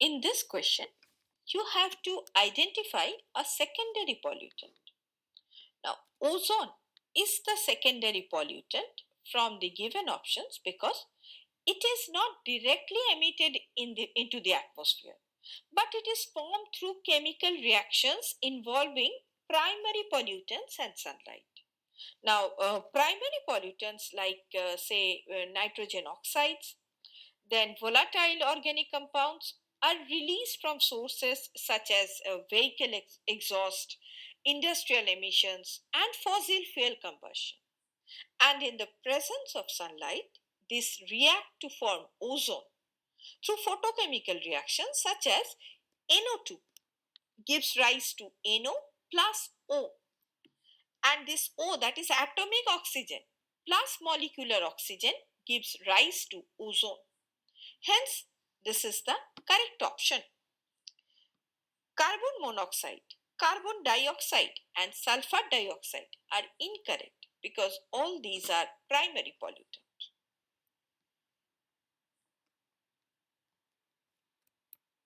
In this question, you have to identify a secondary pollutant. Now, ozone is the secondary pollutant from the given options because it is not directly emitted into the atmosphere, but it is formed through chemical reactions involving primary pollutants and sunlight. Now, primary pollutants like, nitrogen oxides, then volatile organic compounds are released from sources such as vehicle exhaust, industrial emissions, and fossil fuel combustion. And in the presence of sunlight, these react to form ozone through photochemical reactions such as NO2 gives rise to NO plus O, and this O, that is atomic oxygen plus molecular oxygen, gives rise to ozone. Hence, this is the correct option. Carbon monoxide, carbon dioxide, and sulfur dioxide are incorrect because all these are primary pollutants.